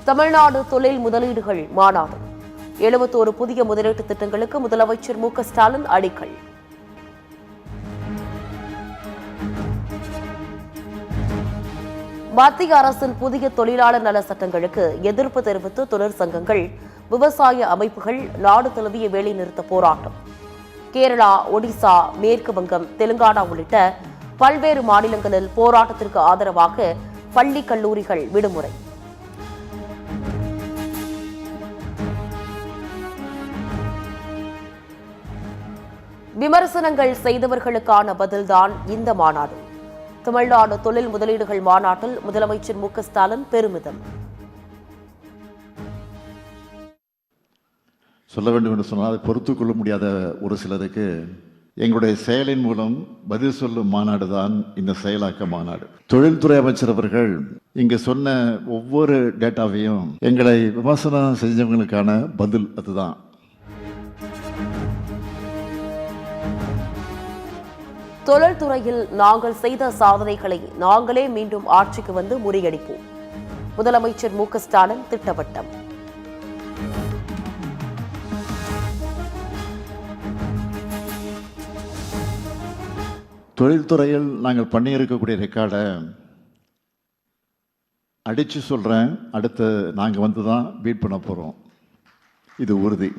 தமிழ்நாடு தொழில் முதலீடுகள் மாநாடு 71 புதிய முதலீட்டு திட்டங்களுக்கு முதலமைச்சர் மு.க.ஸ்டாலின் அடிக்கல். மத்திய அரசின் புதிய தொழிலாளர் நல சட்டங்களுக்கு எதிர்ப்பு தெரிவித்து தொழிற்சங்கங்கள், விவசாய அமைப்புகள் நாடு தழுவிய வேலைநிறுத்த போராட்டம். கேரளா, ஒடிசா, மேற்கு வங்கம், தெலுங்கானா உள்ளிட்ட பல்வேறு மாநிலங்களில் போராட்டத்திற்கு ஆதரவாக பள்ளி கல்லூரிகள் விடுமுறை. விமர்சனங்கள் செய்தவர்களுக்கான பதில்தான் இந்த மாநாடு. தமிழ்நாடு தொழில் முதலீடுகள் மாநாட்டில் முதலமைச்சர் மு.க.ஸ்டாலின் பெருமிதம். சொல்ல வேண்டும் என்று சொன்னால் பொறுத்து கொள்ள முடியாத ஒரு சிலருக்கு எங்களுடைய செயலின் மூலம் பதில் சொல்லும் மாநாடு தான் இந்த செயலாக்க மாநாடு. தொழில்துறை அமைச்சர் அவர்கள் இங்கு சொன்ன ஒவ்வொரு டேட்டாவையும் எங்களை விமர்சனம் செஞ்சவங்களுக்கான பதில் அதுதான். தொழில்துறையில் நாங்கள் செய்த சாதனைகளை நாங்களே மீண்டும் ஆட்சிக்கு வந்து முறியடிப்போம். முதலமைச்சர் மு.க.ஸ்டாலின் திட்டவட்டம். தொழில்துறையில் நாங்கள் பண்ணியிருக்கக்கூடிய ரெக்கார்டை அடித்து சொல்கிறேன், அடுத்து நாங்கள் வந்து தான் பீட் பண்ண போகிறோம். இது உறுதி.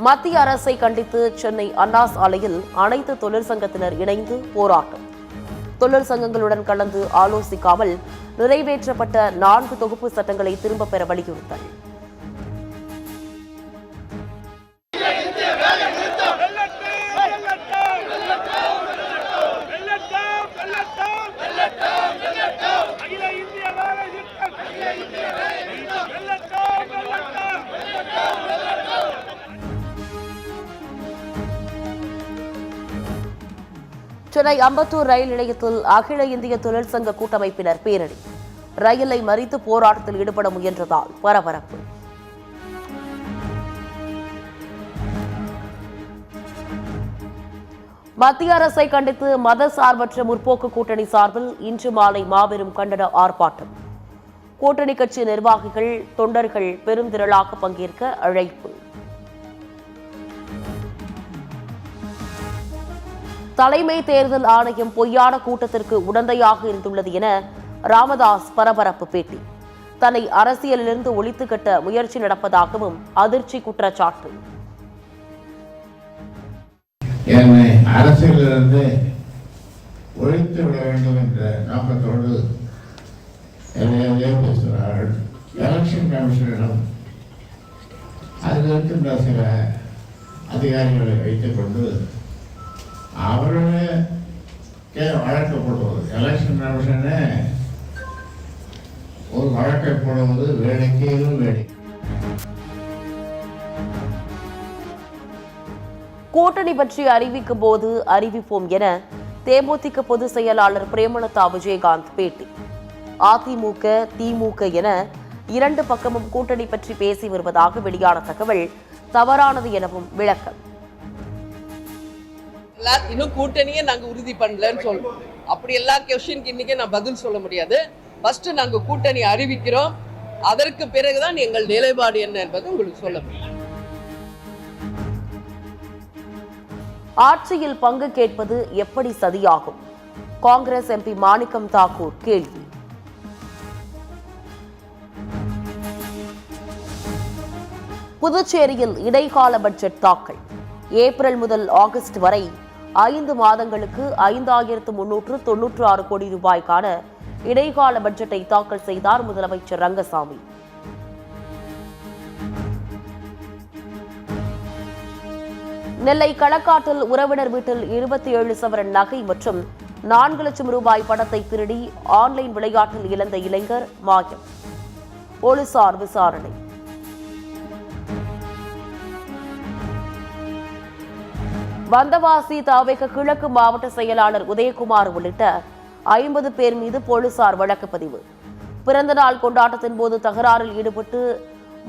மத்திய அரசை கண்டித்து சென்னை அண்ணா சாலையில் அனைத்து தொழிற்சங்கத்தினர் இணைந்து போராட்டம். தொழிற்சங்கங்களுடன் கலந்து ஆலோசிக்காமல் நிறைவேற்றப்பட்ட 4 தொகுப்பு சட்டங்களை திரும்பப் பெற வலியுறுத்தல். சென்னை அம்பத்தூர் ரயில் நிலையத்தில் அகில இந்திய தொழிற்சங்க கூட்டமைப்பினர் பேரணி. ரயிலை மறித்து போராட்டத்தில் ஈடுபட முயன்றதால் பரபரப்பு. மத்திய அரசை கண்டித்து மத சார்பற்ற முற்போக்கு கூட்டணி சார்பில் இன்று மாலை மாபெரும் கண்டன ஆர்ப்பாட்டம். கூட்டணி கட்சி நிர்வாகிகள், தொண்டர்கள் பெருந்திரளாக பங்கேற்க அழைப்பு. தலைமை தேர்தல் ஆணையம் பொய்யான கூட்டத்திற்கு உடந்தையாக இருந்துள்ளது என ராமதாஸ் பரபரப்பு பேட்டி. தன்னை அரசியலிலிருந்து ஒழித்து கட்ட முயற்சி நடப்பதாகவும் அதிர்ச்சி குற்றச்சாட்டு. என்னை அரசியலிலிருந்து ஒழித்து விட வேண்டும் என்ற நோக்கத்தோடு பேசுகிறார்கள். எலெக்ஷன் கமிஷனிடம் அதில் இருக்கின்ற சில அதிகாரிகளை வைத்துக் கொண்டு அவர்களே வழக்கு போடுவது, எலெக்ஷன் கமிஷனே ஒரு வழக்கை போடுவது வேடிக்கையிலும் வேடிக்கை. கூட்டணி பற்றி அறிவிக்கும் போது அறிவிப்போம் என தேமுதிக பொதுச் செயலாளர் பிரேமலதா விஜயகாந்த் பேட்டி. அதிமுக, திமுக என 2 பக்கமும் கூட்டணி பற்றி பேசி வருவதாக வெளியான தகவல் தவறானது எனவும் விளக்கம். இன்னும் கூட்டணியே நாங்க உறுதி பண்ணலன்னு சொல்றோம். அப்படி எல்லா கொஸ்டினுக்கு இன்னைக்கு நான் பதில் சொல்ல முடியாது. ஃபர்ஸ்ட் நாங்க கூட்டணி அறிவிக்கிறோம், அதற்கு பிறகுதான் எங்கள் நிலைப்பாடு என்ன என்பது உங்களுக்கு சொல்ல முடியும். ஆட்சியில் பங்கு கேட்பது எப்படி சதியாகும்? காங்கிரஸ் எம்பி மாணிக்கம் தாக்கூர் கேள்வி. புதுச்சேரியில் இடைக்கால பட்ஜெட் தாக்கல். ஏப்ரல் முதல் ஆகஸ்ட் வரை 5 மாதங்களுக்கு 5396 கோடி ரூபாய்க்கான இடைக்கால பட்ஜெட்டை தாக்கல் செய்தார் முதலமைச்சர் ரங்கசாமி. நெல்லை களக்காட்டில் உறவினர் வீட்டில் 27 சவரன் நகை மற்றும் 4 லட்சம் ரூபாய் பணத்தை திருடி ஆன்லைன் விளையாட்டில் இழந்த இளைஞர் மாயம். போலீசார் விசாரணை. வந்தவாசி தாவேக கிழக்கு மாவட்ட செயலாளர் உதயகுமார் உள்ளிட்ட 50 பேர் மீது போலீசார் வழக்கு பதிவு. பிறந்தநாள் கொண்டாட்டத்தின் போது தகராறில் ஈடுபட்டு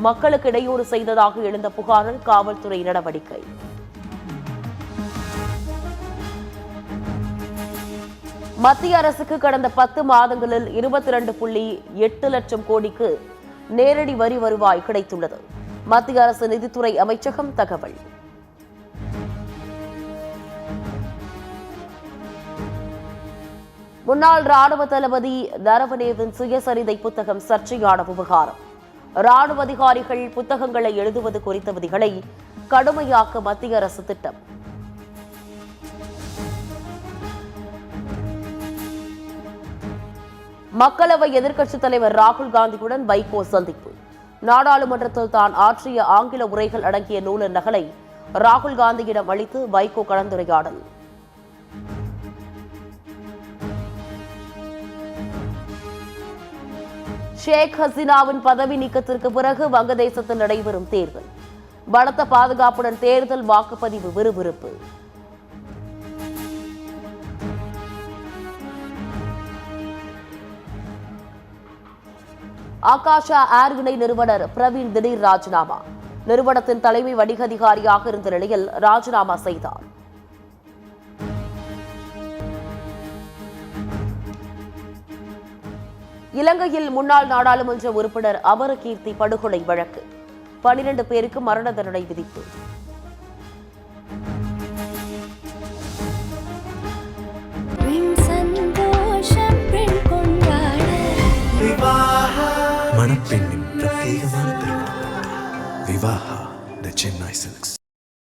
மக்களுக்கு இடையூறு செய்ததாக எழுந்த புகாரில் காவல்துறை நடவடிக்கை. மத்திய அரசுக்கு கடந்த 10 மாதங்களில் 22.8 லட்சம் கோடிக்கு நேரடி வரி வருவாய் கிடைத்துள்ளது. மத்திய அரசு நிதித்துறை அமைச்சகம் தகவல். முன்னாள் ராணுவ தளபதி நரவனேவின் சுயசரிதை புத்தகம் சர்ச்சையான விவகாரம். ராணுவ அதிகாரிகள் புத்தகங்களை எழுதுவது குறித்த விதிகளை கடுமையாக்க மத்திய அரசு திட்டம். மக்களவை எதிர்க்கட்சித் தலைவர் ராகுல் காந்தியுடன் வைகோ சந்திப்பு. நாடாளுமன்றத்தில் தான் ஆற்றிய ஆங்கில உரைகள் அடங்கிய நூலின் நகலை ராகுல் காந்தியிடம் அளித்து வைகோ கலந்துரையாடல். ஷேக் ஹசீனாவின் பதவி நீக்கத்திற்கு பிறகு வங்கதேசத்தில் நடைபெறும் தேர்தல். பலத்த பாதுகாப்புடன் தேர்தல் வாக்குப்பதிவு விறுவிறுப்பு. ஆகாஷா ஏர் இணை நிறுவனர் பிரவீன் திடீர் ராஜினாமா. நிறுவனத்தின் தலைமை வணிக அதிகாரியாக இருந்த நிலையில் ராஜினாமா செய்தார். இலங்கையில் முன்னாள் நாடாளுமன்ற உறுப்பினர் அமரகீர்த்தி படுகொலை வழக்கு. 12 பேருக்கு மரண தண்டனை விதிப்பு. மணப்பெண்ணின் பிரத்யேகமான திருமணம் விவாஹா தி சென்னை சில்க்ஸ்.